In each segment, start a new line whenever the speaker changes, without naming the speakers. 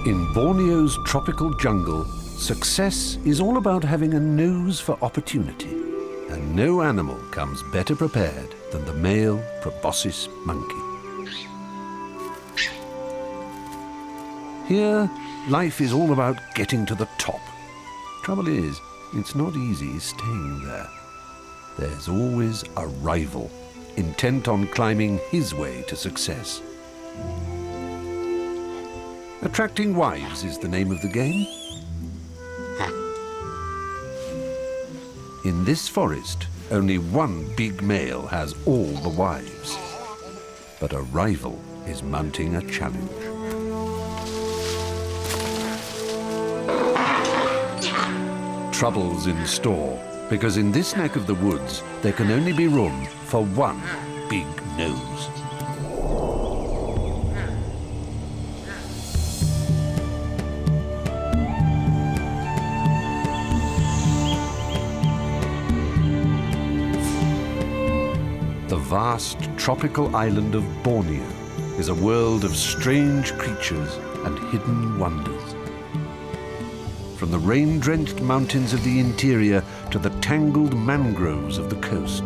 In Borneo's tropical jungle, success is all about having a nose for opportunity, and no animal comes better prepared than the male proboscis monkey. Here, life is all about getting to the top. Trouble is, it's not easy staying there. There's always a rival, intent on climbing his way to success. Attracting wives is the name of the game. In this forest, only one big male has all the wives. But a rival is mounting a challenge. Trouble's in store, because in this neck of the woods, there can only be room for one big nose. The vast tropical island of Borneo is a world of strange creatures and hidden wonders. From the rain-drenched mountains of the interior to the tangled mangroves of the coast,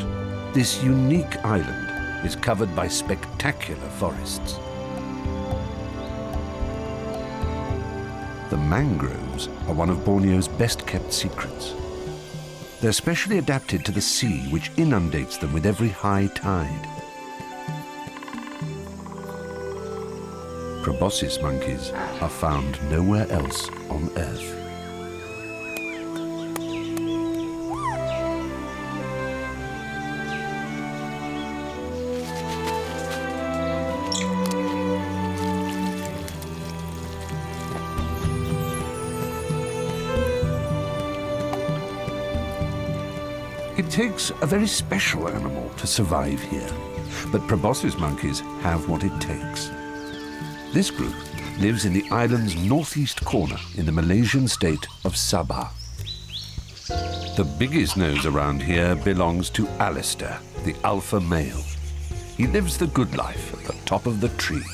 this unique island is covered by spectacular forests. The mangroves are one of Borneo's best-kept secrets. They're specially adapted to the sea, which inundates them with every high tide. Proboscis monkeys are found nowhere else on Earth. It takes a very special animal to survive here, but proboscis monkeys have what it takes. This group lives in the island's northeast corner in the Malaysian state of Sabah. The biggest nose around here belongs to Alistair, the alpha male. He lives the good life at the top of the tree.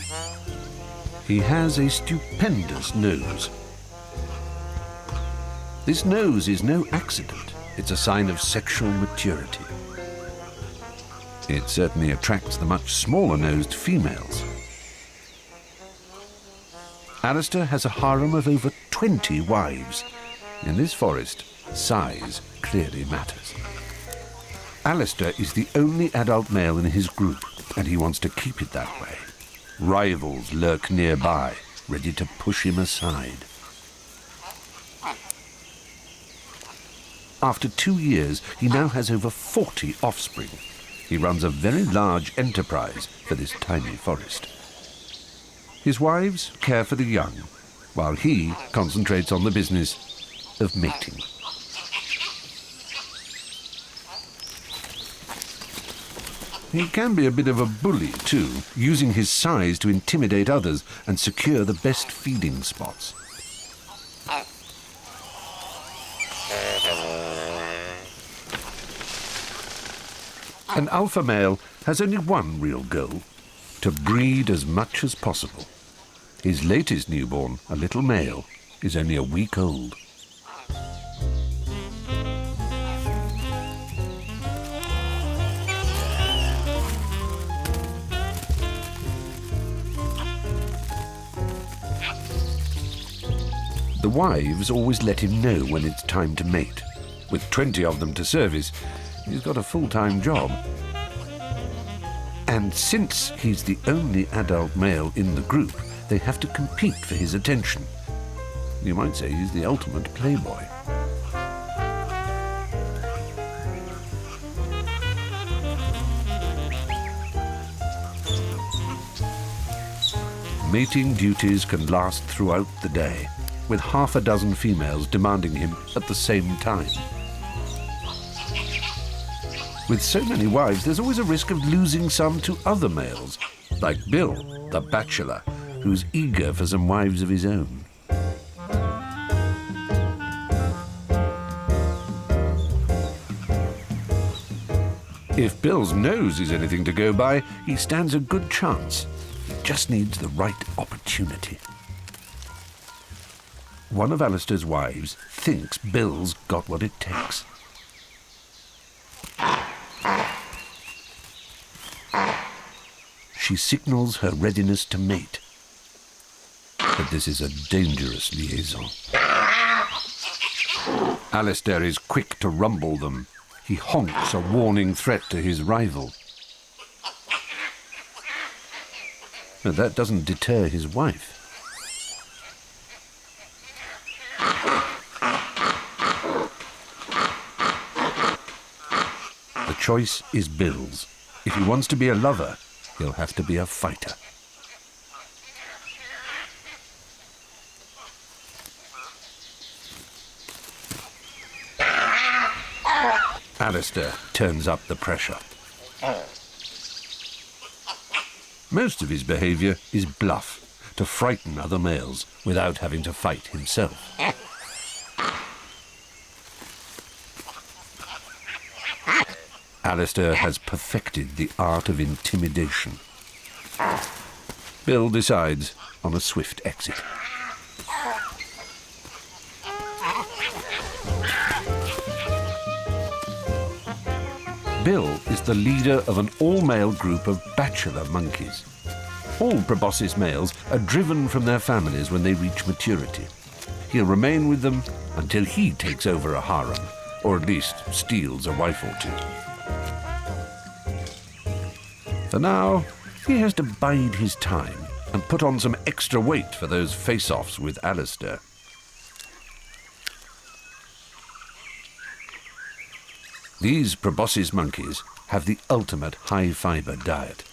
He has a stupendous nose. This nose is no accident. It's a sign of sexual maturity. It certainly attracts the much smaller-nosed females. Alistair has a harem of over 20 wives. In this forest, size clearly matters. Alistair is the only adult male in his group, and he wants to keep it that way. Rivals lurk nearby, ready to push him aside. After 2 years, he now has over 40 offspring. He runs a very large enterprise for this tiny forest. His wives care for the young, while he concentrates on the business of mating. He can be a bit of a bully, too, using his size to intimidate others and secure the best feeding spots. An alpha male has only one real goal: to breed as much as possible. His latest newborn, a little male, is only a week old. The wives always let him know when it's time to mate. With 20 of them to service, he's got a full-time job. And since he's the only adult male in the group, they have to compete for his attention. You might say he's the ultimate playboy. Mating duties can last throughout the day, with half a dozen females demanding him at the same time. With so many wives, there's always a risk of losing some to other males, like Bill, the Bachelor, who's eager for some wives of his own. If Bill's nose is anything to go by, he stands a good chance. He just needs the right opportunity. one of Alistair's wives thinks Bill's got what it takes. She signals her readiness to mate. But this is a dangerous liaison. Alistair is quick to rumble them. He honks a warning threat to his rival. But that doesn't deter his wife. The choice is Bill's. If he wants to be a lover, he'll have to be a fighter. Alistair turns up the pressure. Most of his behaviour is bluff, to frighten other males without having to fight himself. Alistair has perfected the art of intimidation. Bill decides on a swift exit. Bill is the leader of an all-male group of Bachelor monkeys. All proboscis males are driven from their families when they reach maturity. He'll remain with them until he takes over a harem, or at least steals a wife or two. For now, he has to bide his time and put on some extra weight for those face-offs with Alistair. These proboscis monkeys have the ultimate high-fibre diet.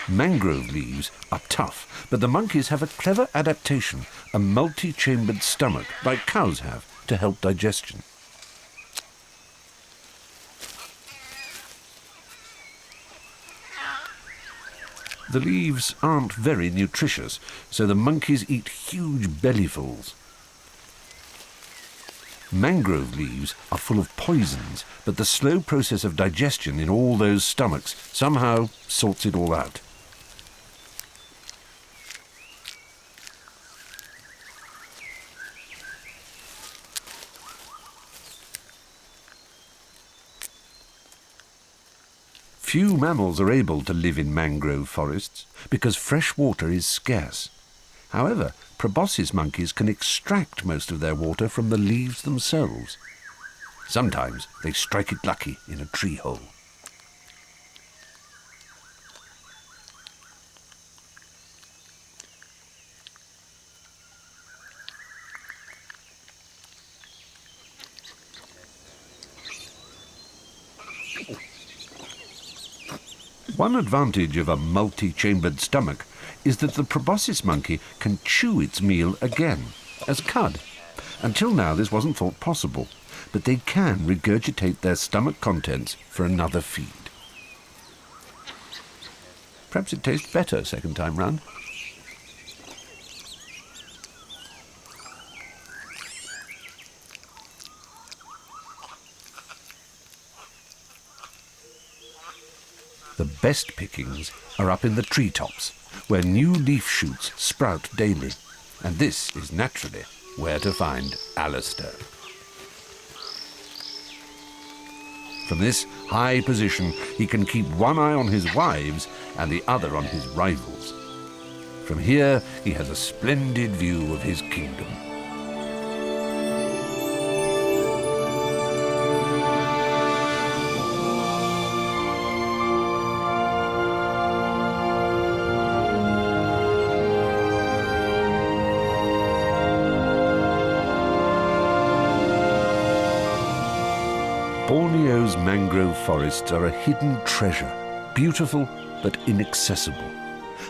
Mangrove leaves are tough, but the monkeys have a clever adaptation, a multi-chambered stomach, like cows have, to help digestion. The leaves aren't very nutritious, so the monkeys eat huge bellyfuls. Mangrove leaves are full of poisons, but the slow process of digestion in all those stomachs somehow sorts it all out. Few mammals are able to live in mangrove forests because fresh water is scarce. However, proboscis monkeys can extract most of their water from the leaves themselves. Sometimes they strike it lucky in a tree hole. One advantage of a multi-chambered stomach is that the proboscis monkey can chew its meal again, as cud. Until now this wasn't thought possible, but they can regurgitate their stomach contents for another feed. Perhaps it tastes better second time round. The best pickings are up in the treetops, where new leaf shoots sprout daily, and this is naturally where to find Alistair. From this high position, he can keep one eye on his wives and the other on his rivals. From here, he has a splendid view of his kingdom. Borneo's mangrove forests are a hidden treasure, beautiful but inaccessible.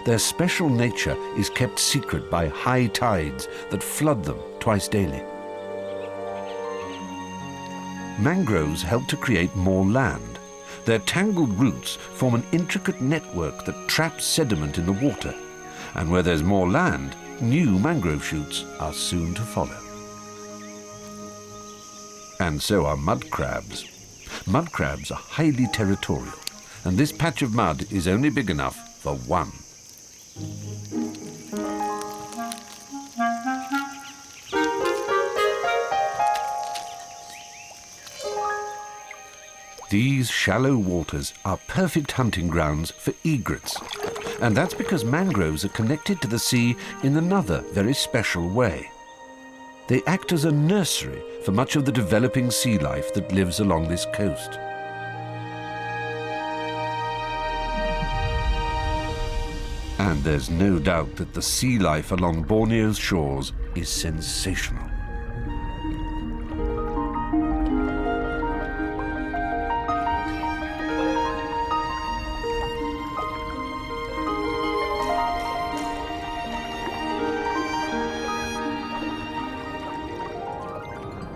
Their special nature is kept secret by high tides that flood them twice daily. Mangroves help to create more land. Their tangled roots form an intricate network that traps sediment in the water, and where there's more land, new mangrove shoots are soon to follow. And so are mud crabs. Mud crabs are highly territorial, and this patch of mud is only big enough for one. These shallow waters are perfect hunting grounds for egrets, and that's because mangroves are connected to the sea in another very special way. They act as a nursery for much of the developing sea life that lives along this coast. And there's no doubt that the sea life along Borneo's shores is sensational.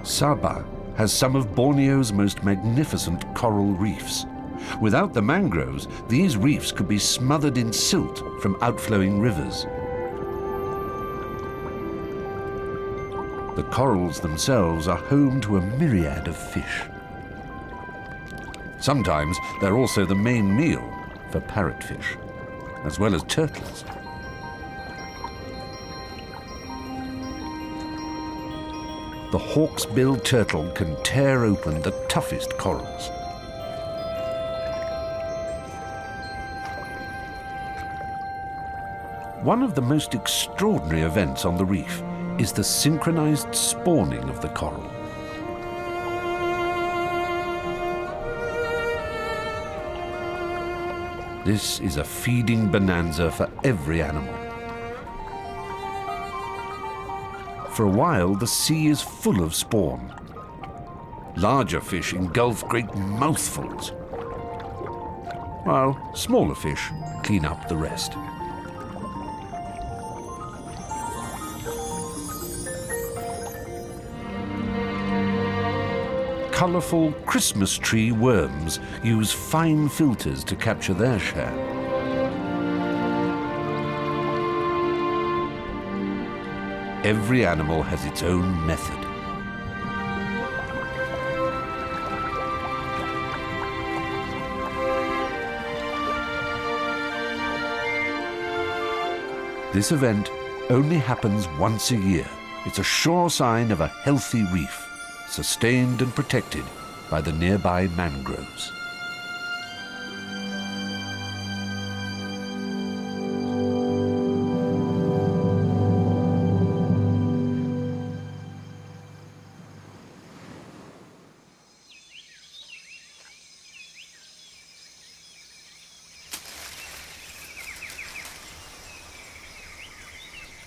Sabah has some of Borneo's most magnificent coral reefs. Without the mangroves, these reefs could be smothered in silt from outflowing rivers. The corals themselves are home to a myriad of fish. Sometimes they're also the main meal for parrotfish, as well as turtles. The hawksbill turtle can tear open the toughest corals. One of the most extraordinary events on the reef is the synchronized spawning of the coral. This is a feeding bonanza for every animal. For a while, the sea is full of spawn. Larger fish engulf great mouthfuls, while smaller fish clean up the rest. Colourful Christmas tree worms use fine filters to capture their share. Every animal has its own method. This event only happens once a year. It's a sure sign of a healthy reef, sustained and protected by the nearby mangroves.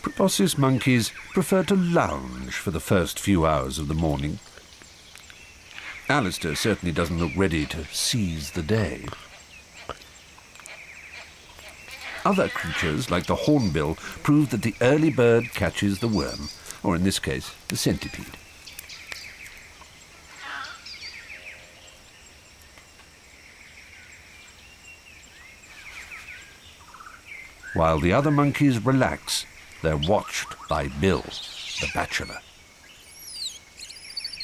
Proboscis monkeys prefer to lounge for the first few hours of the morning. Alistair certainly doesn't look ready to seize the day. Other creatures, like the hornbill, prove that the early bird catches the worm, or in this case, the centipede. While the other monkeys relax, they're watched by Bill, the Bachelor.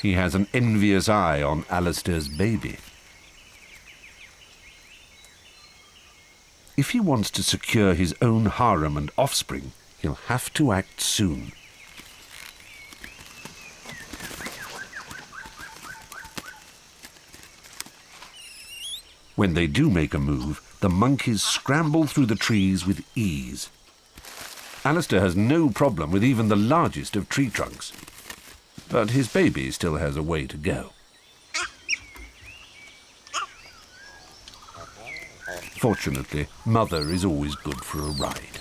He has an envious eye on Alistair's baby. If he wants to secure his own harem and offspring, he'll have to act soon. When they do make a move, the monkeys scramble through the trees with ease. Alistair has no problem with even the largest of tree trunks, but his baby still has a way to go. Fortunately, Mother is always good for a ride.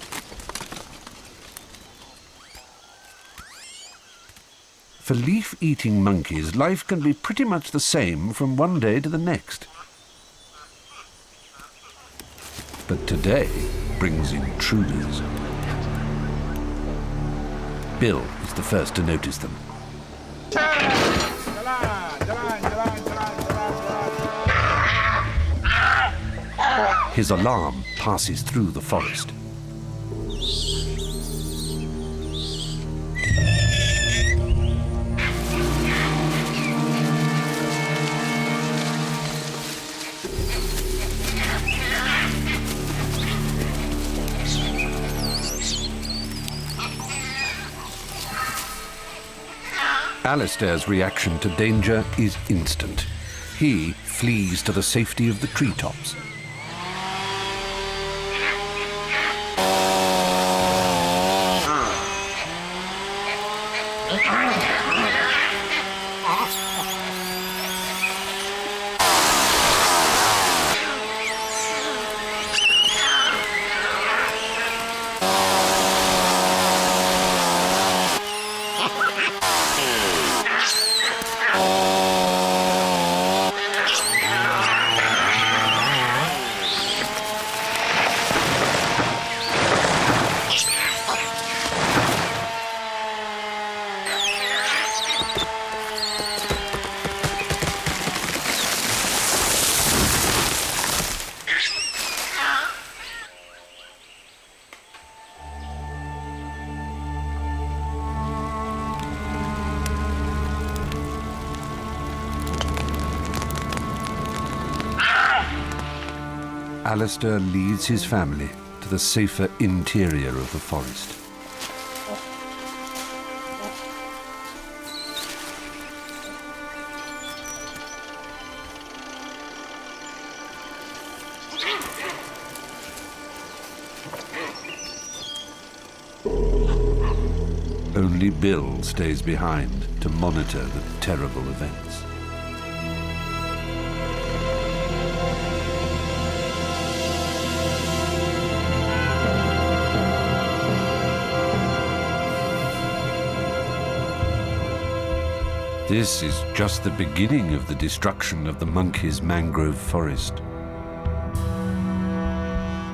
For leaf-eating monkeys, life can be pretty much the same from one day to the next. But today brings intruders. Bill is the first to notice them. His alarm passes through the forest. Alistair's reaction to danger is instant. He flees to the safety of the treetops. Alistair leads his family to the safer interior of the forest. Only Bill stays behind to monitor the terrible events. This is just the beginning of the destruction of the monkeys' mangrove forest.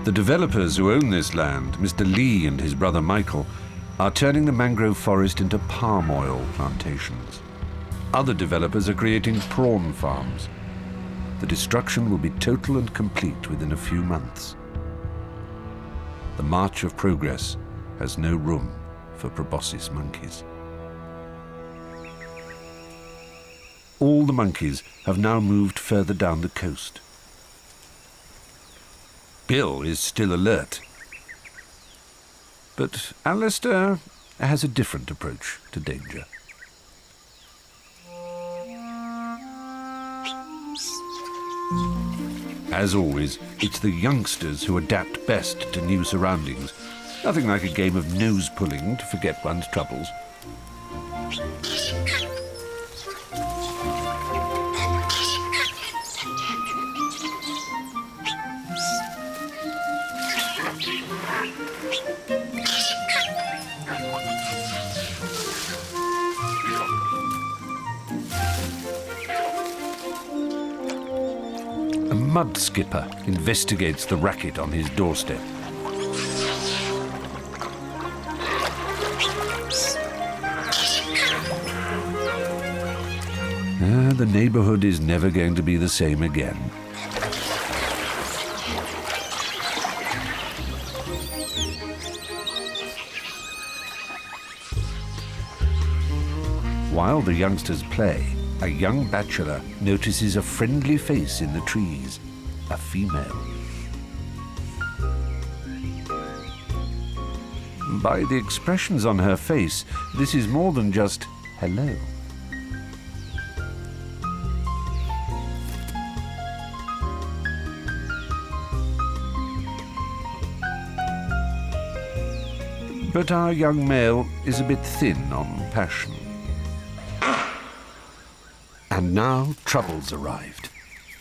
The developers who own this land, Mr. Lee and his brother Michael, are turning the mangrove forest into palm oil plantations. Other developers are creating prawn farms. The destruction will be total and complete within a few months. The march of progress has no room for proboscis monkeys. All the monkeys have now moved further down the coast. Bill is still alert. But Alistair has a different approach to danger. As always, it's the youngsters who adapt best to new surroundings. Nothing like a game of nose-pulling to forget one's troubles. A mud skipper investigates the racket on his doorstep. The neighborhood is never going to be the same again. While the youngsters play, a young bachelor notices a friendly face in the trees, a female. By the expressions on her face, this is more than just hello. But our young male is a bit thin on passion. And now trouble's arrived.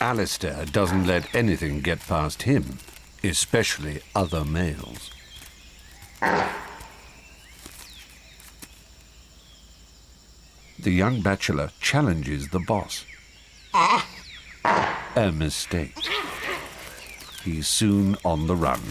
Alistair doesn't let anything get past him, especially other males. The young bachelor challenges the boss. A mistake. He's soon on the run.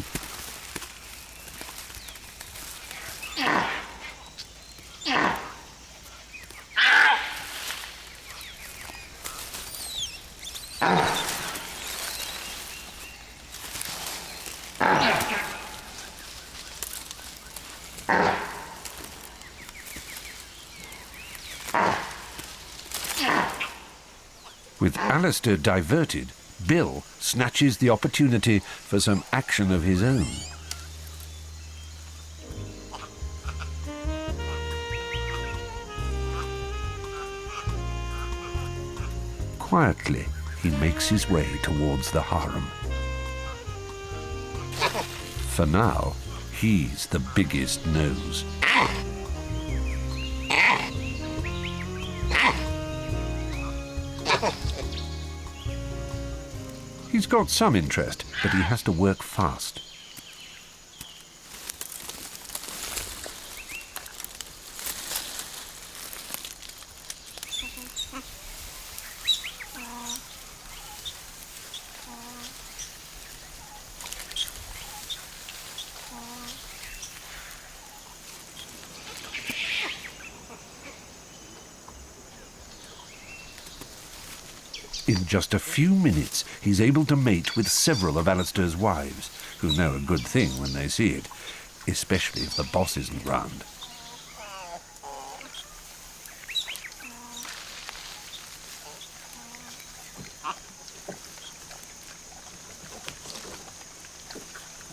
With Alistair diverted, Bill snatches the opportunity for some action of his own. Quietly, he makes his way towards the harem. For now, he's the biggest nose. He's got some interest, but he has to work fast. In just a few minutes, he's able to mate with several of Alistair's wives, who know a good thing when they see it, especially if the boss isn't round.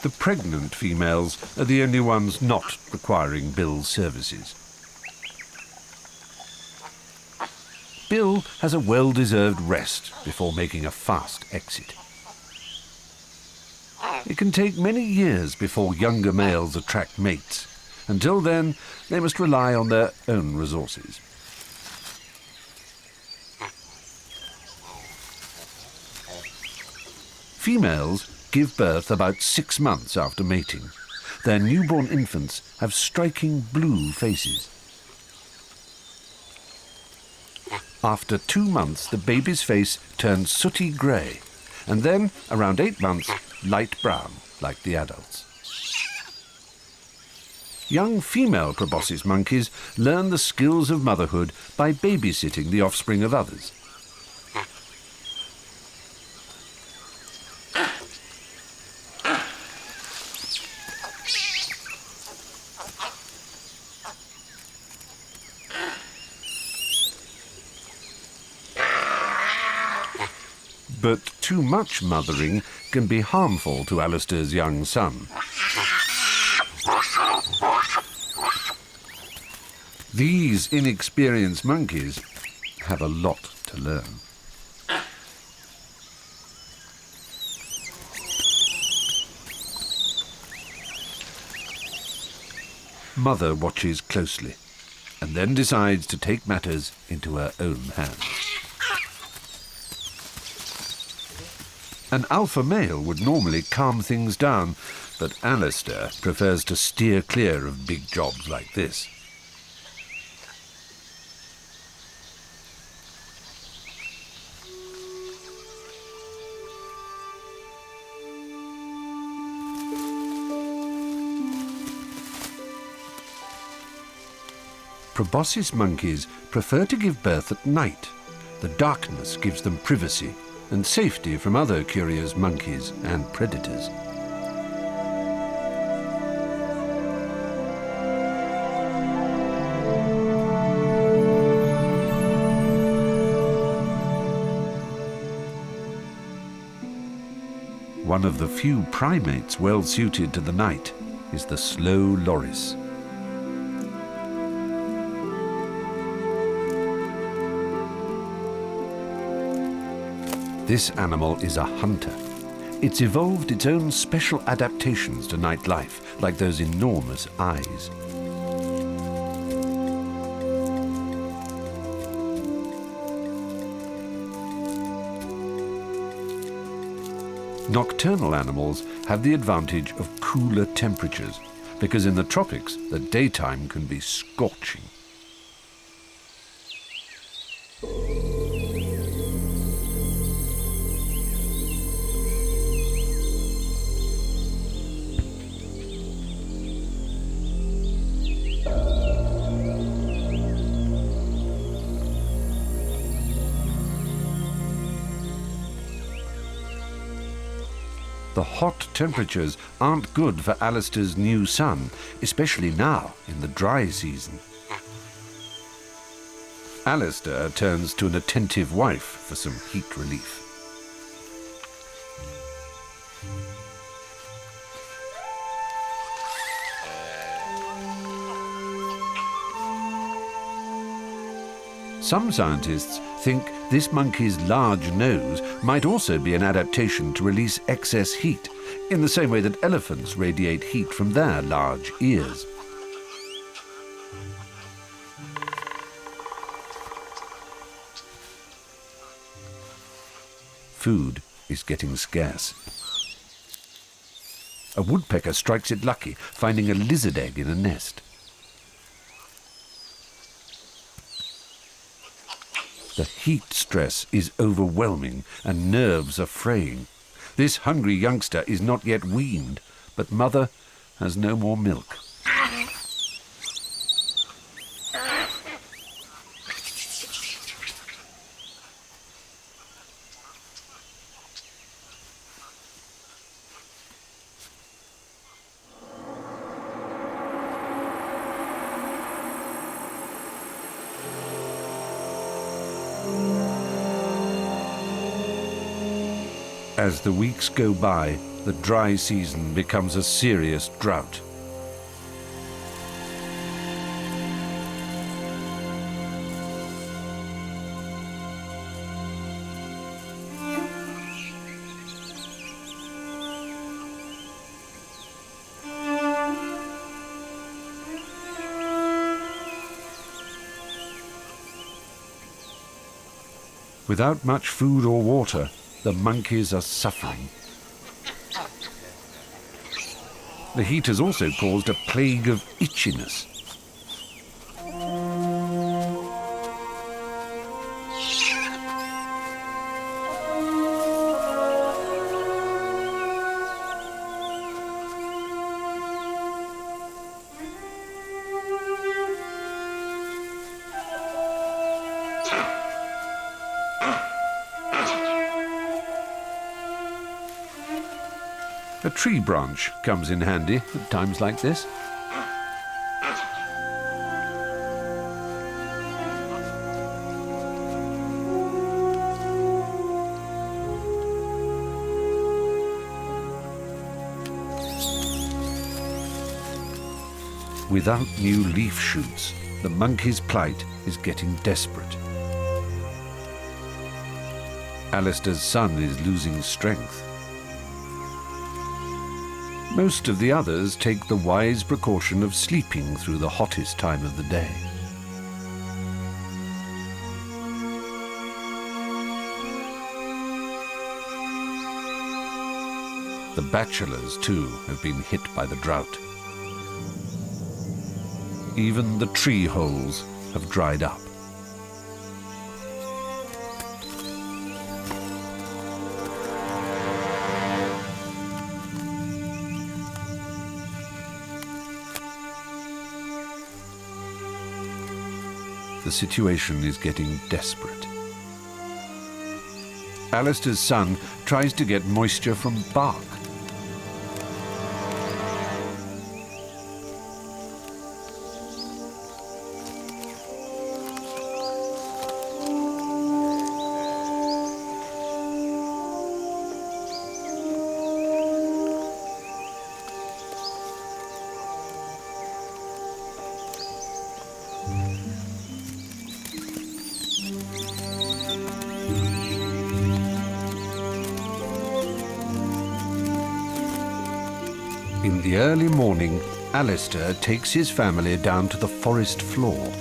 The pregnant females are the only ones not requiring Bill's services. Bill has a well-deserved rest before making a fast exit. It can take many years before younger males attract mates. Until then, they must rely on their own resources. Females give birth about 6 months after mating. Their newborn infants have striking blue faces. After 2 months, the baby's face turns sooty grey, and then, around 8 months, light brown, like the adults. Young female proboscis monkeys learn the skills of motherhood by babysitting the offspring of others. But too much mothering can be harmful to Alistair's young son. These inexperienced monkeys have a lot to learn. Mother watches closely and then decides to take matters into her own hands. An alpha male would normally calm things down, but Alistair prefers to steer clear of big jobs like this. Proboscis monkeys prefer to give birth at night. The darkness gives them privacy and safety from other curious monkeys and predators. One of the few primates well suited to the night is the slow loris. This animal is a hunter. It's evolved its own special adaptations to night life, like those enormous eyes. Nocturnal animals have the advantage of cooler temperatures, because in the tropics, the daytime can be scorching. The hot temperatures aren't good for Alistair's new son, especially now in the dry season. Alistair turns to an attentive wife for some heat relief. Some scientists think this monkey's large nose might also be an adaptation to release excess heat, in the same way that elephants radiate heat from their large ears. Food is getting scarce. A woodpecker strikes it lucky, finding a lizard egg in a nest. The heat stress is overwhelming and nerves are fraying. This hungry youngster is not yet weaned, but mother has no more milk. As the weeks go by, the dry season becomes a serious drought. Without much food or water, the monkeys are suffering. The heat has also caused a plague of itchiness. A tree branch comes in handy at times like this. Without new leaf shoots, the monkey's plight is getting desperate. Alistair's son is losing strength. Most of the others take the wise precaution of sleeping through the hottest time of the day. The bachelors, too, have been hit by the drought. Even the tree holes have dried up. The situation is getting desperate. Alistair's son tries to get moisture from bark. In the early morning, Alistair takes his family down to the forest floor.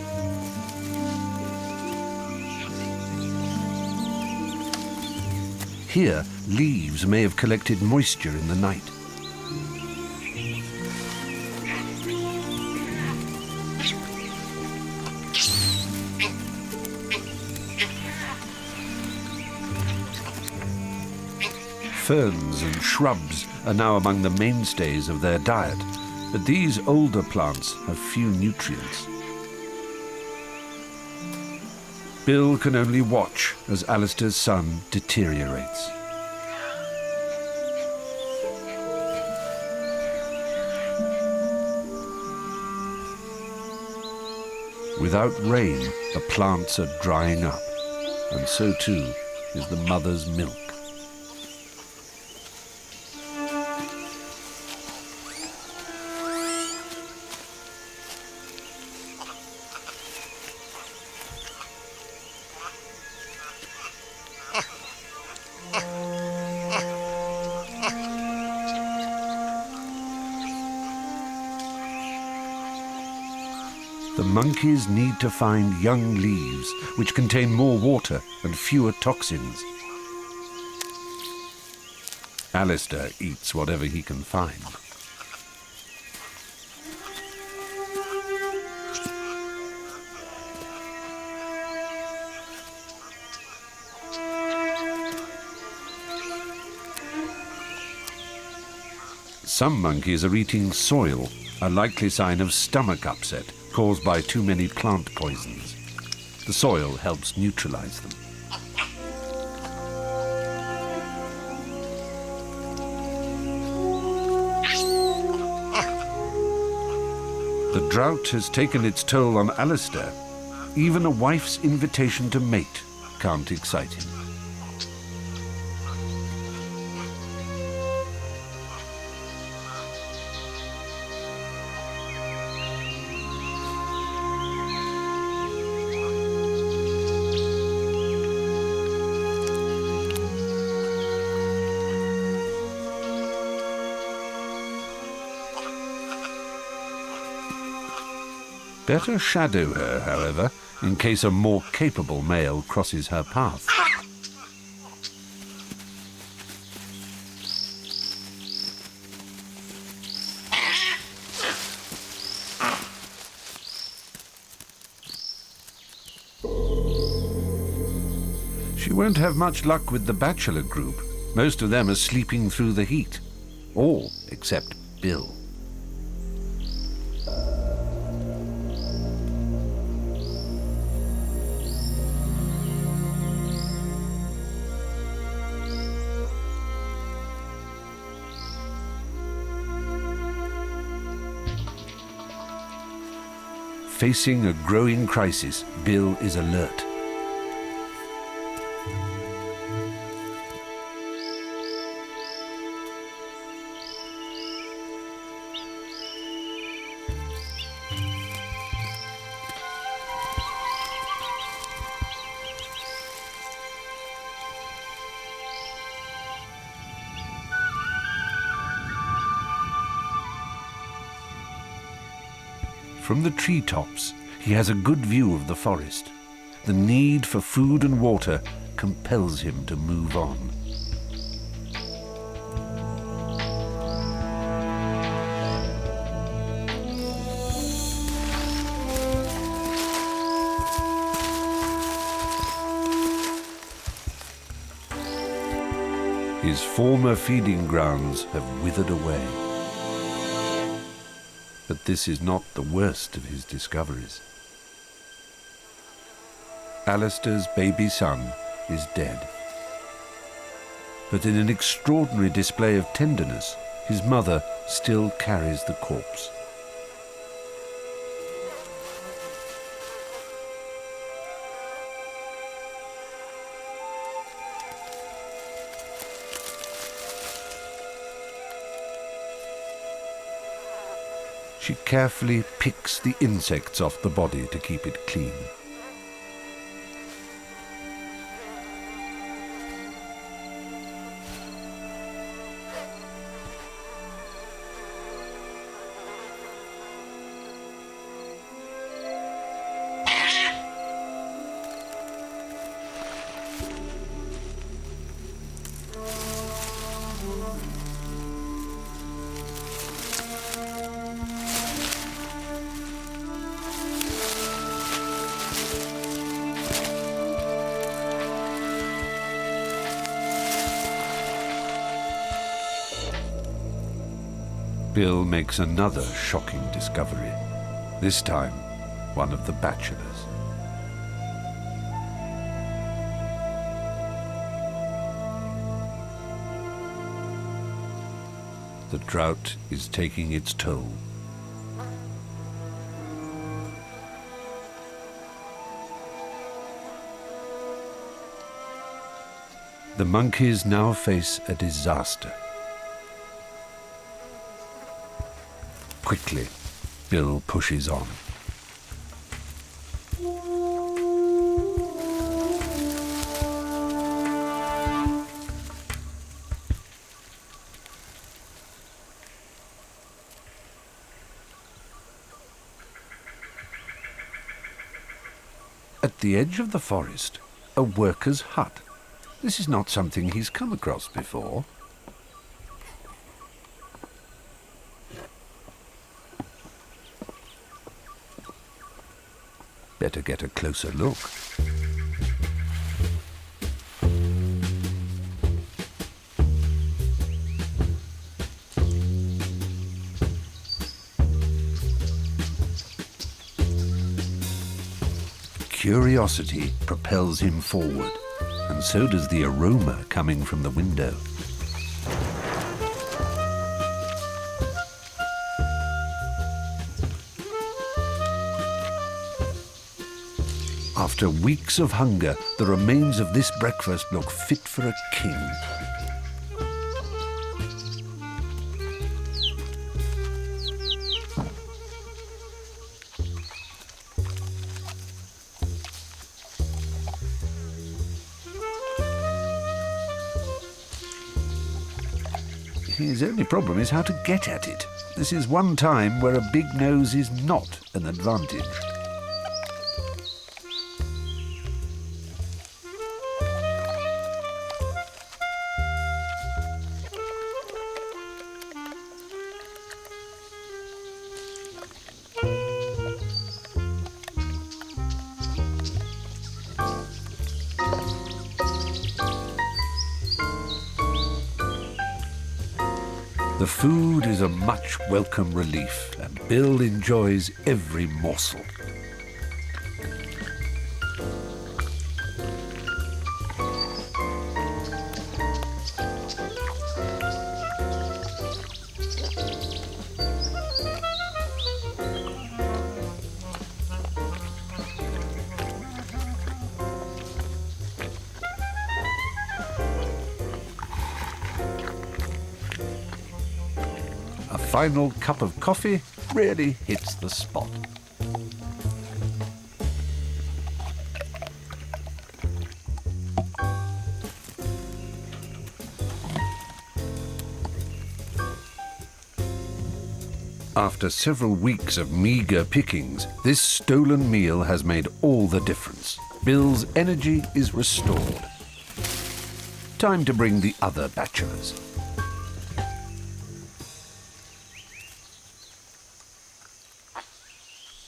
Here, leaves may have collected moisture in the night. Ferns and shrubs are now among the mainstays of their diet, but these older plants have few nutrients. Bill can only watch as Alistair's son deteriorates. Without rain, the plants are drying up, and so too is the mother's milk. The monkeys need to find young leaves which contain more water and fewer toxins. Alistair eats whatever he can find. Some monkeys are eating soil, a likely sign of stomach upset caused by too many plant poisons. The soil helps neutralize them. The drought has taken its toll on Alistair. Even a wife's invitation to mate can't excite him. Better shadow her, however, in case a more capable male crosses her path. She won't have much luck with the Bachelor group. Most of them are sleeping through the heat. All except Bill. Facing a growing crisis, Bill is alert. From the treetops, he has a good view of the forest. The need for food and water compels him to move on. His former feeding grounds have withered away. But this is not the worst of his discoveries. Alistair's baby son is dead. But in an extraordinary display of tenderness, his mother still carries the corpse. She carefully picks the insects off the body to keep it clean. Bill makes another shocking discovery, this time one of the Bachelors. The drought is taking its toll. The monkeys now face a disaster. Quickly, Bill pushes on. At the edge of the forest, a worker's hut. This is not something he's come across before. Better get a closer look. Curiosity propels him forward, and so does the aroma coming from the window. After weeks of hunger, the remains of this breakfast look fit for a king. His only problem is how to get at it. This is one time where a big nose is not an advantage. The food is a much welcome relief, and Bill enjoys every morsel. A final cup of coffee really hits the spot. After several weeks of meagre pickings, this stolen meal has made all the difference. Bill's energy is restored. Time to bring the other bachelors.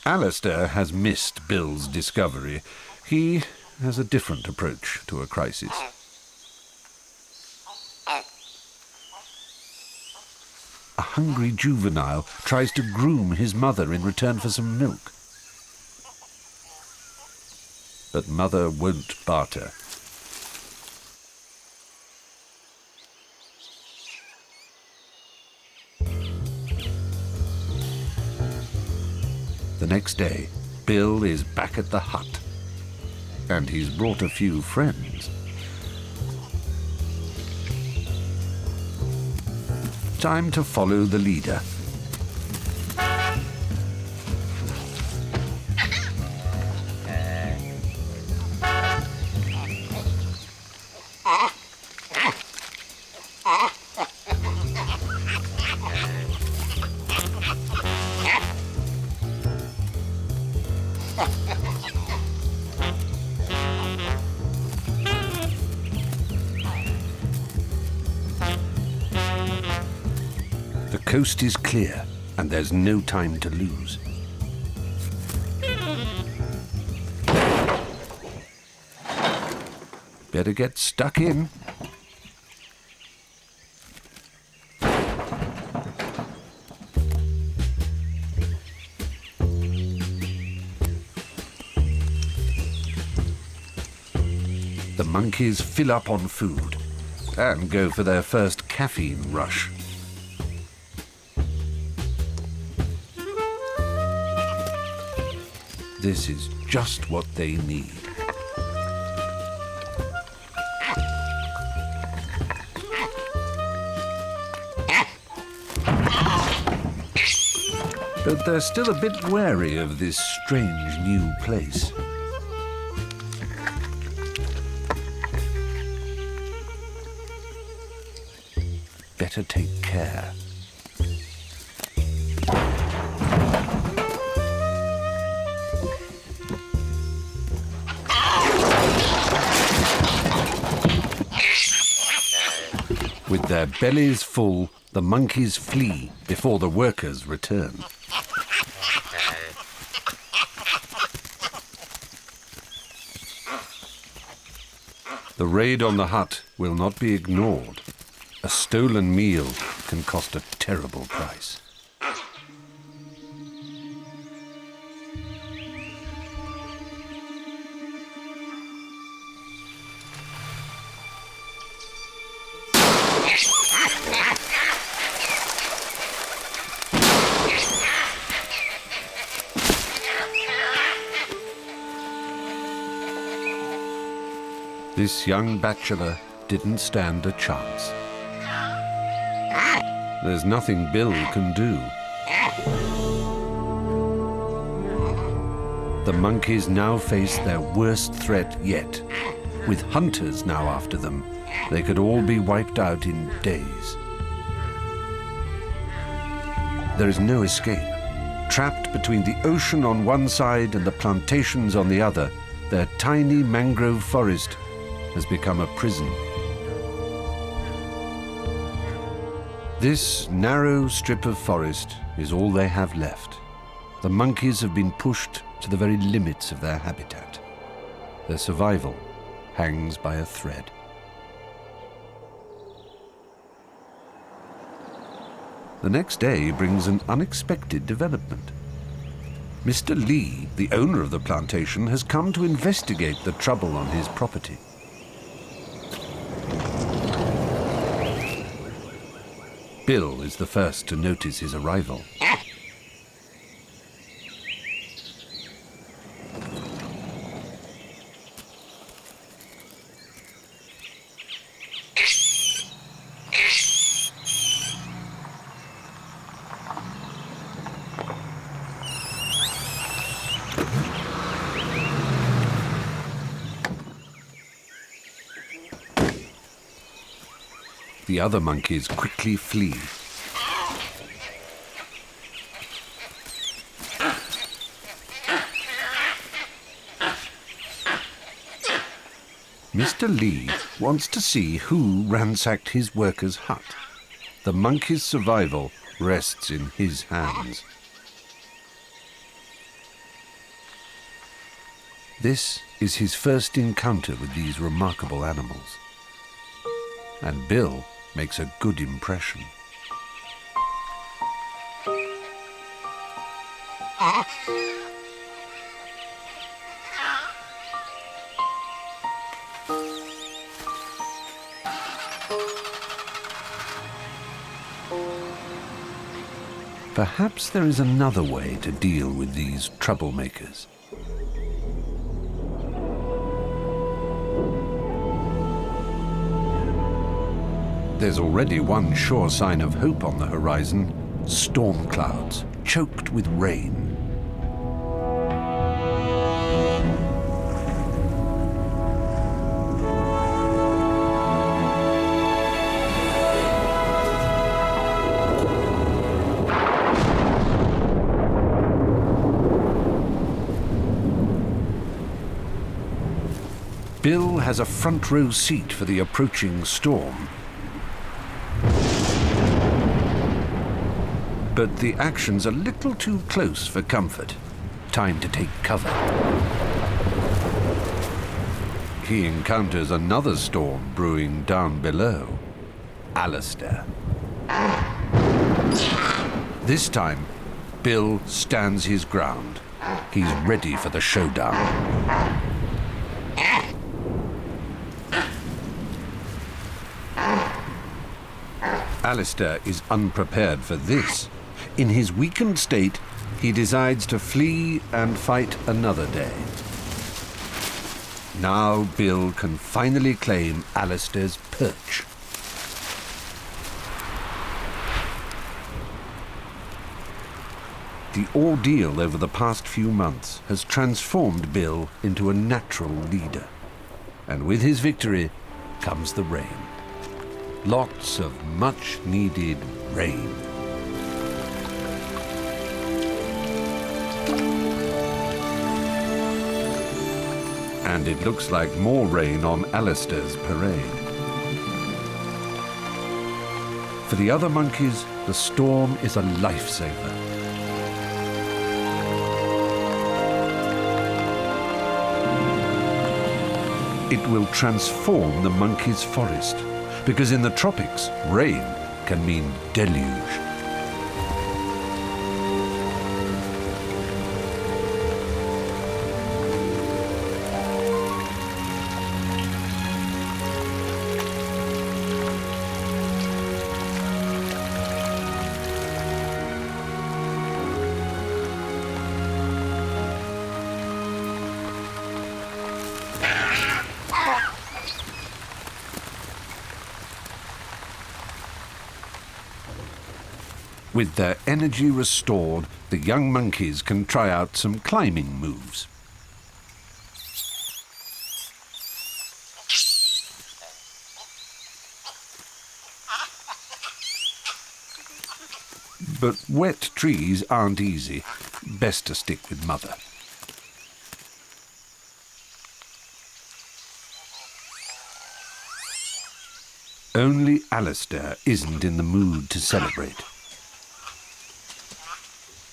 Alistair has missed Bill's discovery. He has a different approach to a crisis. A hungry juvenile tries to groom his mother in return for some milk. But mother won't barter. The next day, Bill is back at the hut, and he's brought a few friends. Time to follow the leader. The coast is clear, and there's no time to lose. Better get stuck in. The monkeys fill up on food and go for their first caffeine rush. This is just what they need. But they're still a bit wary of this strange new place. Better take care. their bellies full, the monkeys flee before the workers return. The raid on the hut will not be ignored. A stolen meal can cost a terrible price. This young bachelor didn't stand a chance. There's nothing Bill can do. The monkeys now face their worst threat yet. With hunters now after them, they could all be wiped out in days. There is no escape. Trapped between the ocean on one side and the plantations on the other, their tiny mangrove forest has become a prison. This narrow strip of forest is all they have left. The monkeys have been pushed to the very limits of their habitat. Their survival hangs by a thread. The next day brings an unexpected development. Mr. Lee, the owner of the plantation, has come to investigate the trouble on his property. Bill is the first to notice his arrival. The other monkeys quickly flee. Mr. Lee wants to see who ransacked his workers' hut. The monkey's survival rests in his hands. This is his first encounter with these remarkable animals. And Bill makes a good impression. Perhaps there is another way to deal with these troublemakers. There's already one sure sign of hope on the horizon: storm clouds choked with rain. Bill has a front row seat for the approaching storm. But the action's a little too close for comfort. Time to take cover. He encounters another storm brewing down below. Alistair. This time, Bill stands his ground. He's ready for the showdown. Alistair is unprepared for this. In his weakened state, he decides to flee and fight another day. Now Bill can finally claim Alistair's perch. The ordeal over the past few months has transformed Bill into a natural leader. And with his victory comes the rain. Lots of much-needed rain. And it looks like more rain on Alistair's parade. For the other monkeys, the storm is a lifesaver. It will transform the monkeys' forest, because in the tropics, rain can mean deluge. With their energy restored, the young monkeys can try out some climbing moves. But wet trees aren't easy. Best to stick with mother. Only Alistair isn't in the mood to celebrate.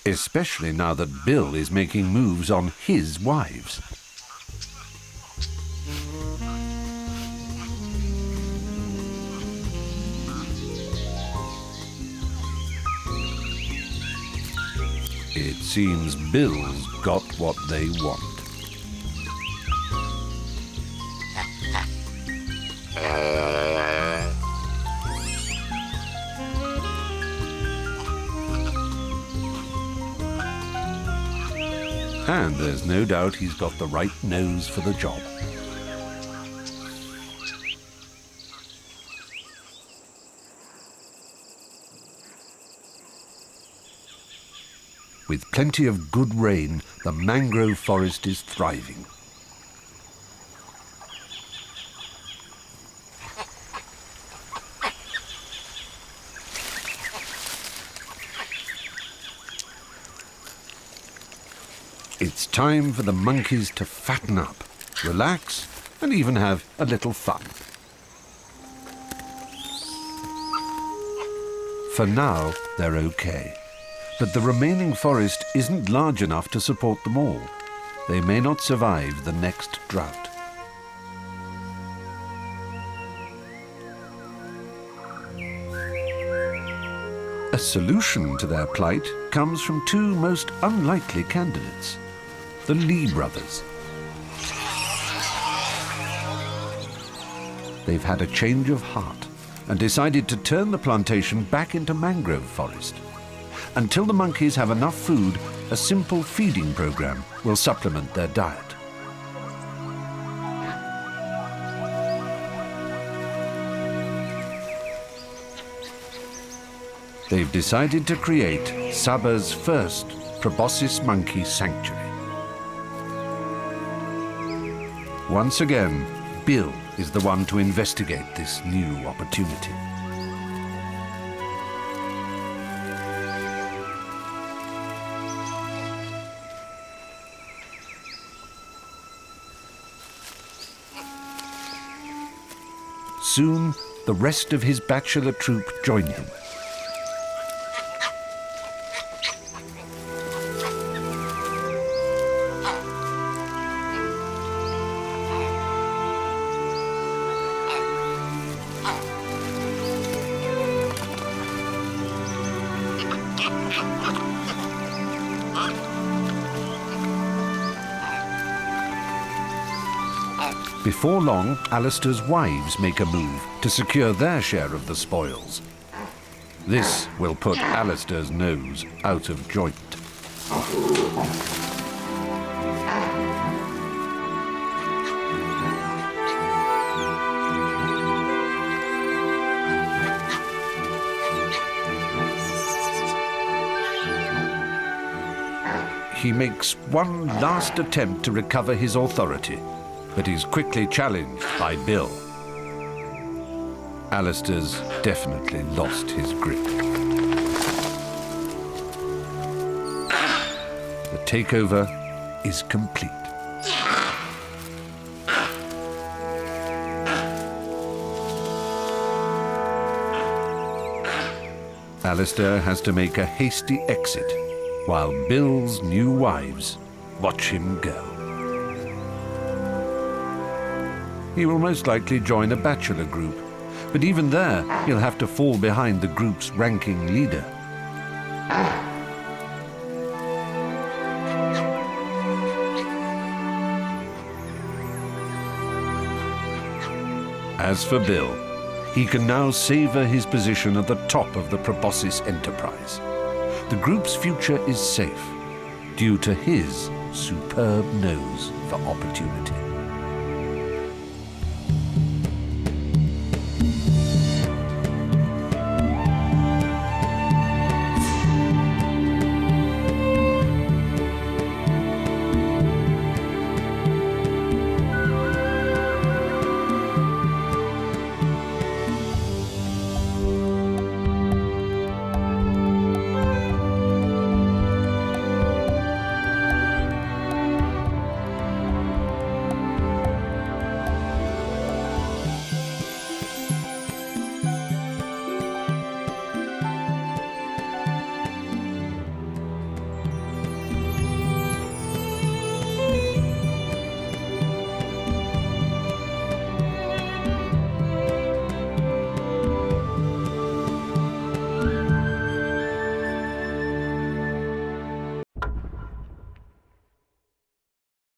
Especially now that Bill is making moves on his wives. It seems Bill's got what they want. And there's no doubt he's got the right nose for the job. With plenty of good rain, the mangrove forest is thriving. It's time for the monkeys to fatten up, relax, and even have a little fun. For now, they're okay. But the remaining forest isn't large enough to support them all. They may not survive the next drought. A solution to their plight comes from two most unlikely candidates, the Lee brothers. They've had a change of heart and decided to turn the plantation back into mangrove forest. Until the monkeys have enough food, a simple feeding program will supplement their diet. They've decided to create Sabah's first proboscis monkey sanctuary. Once again, Bill is the one to investigate this new opportunity. Soon, the rest of his bachelor troop join him. Before long, Alistair's wives make a move to secure their share of the spoils. This will put Alistair's nose out of joint. He makes one last attempt to recover his authority, but he's quickly challenged by Bill. Alistair's definitely lost his grip. The takeover is complete. Alistair has to make a hasty exit, while Bill's new wives watch him go. He will most likely join a bachelor group, but even there, he'll have to fall behind the group's ranking leader. As for Bill, he can now savor his position at the top of the proboscis enterprise. The group's future is safe, due to his superb nose for opportunity.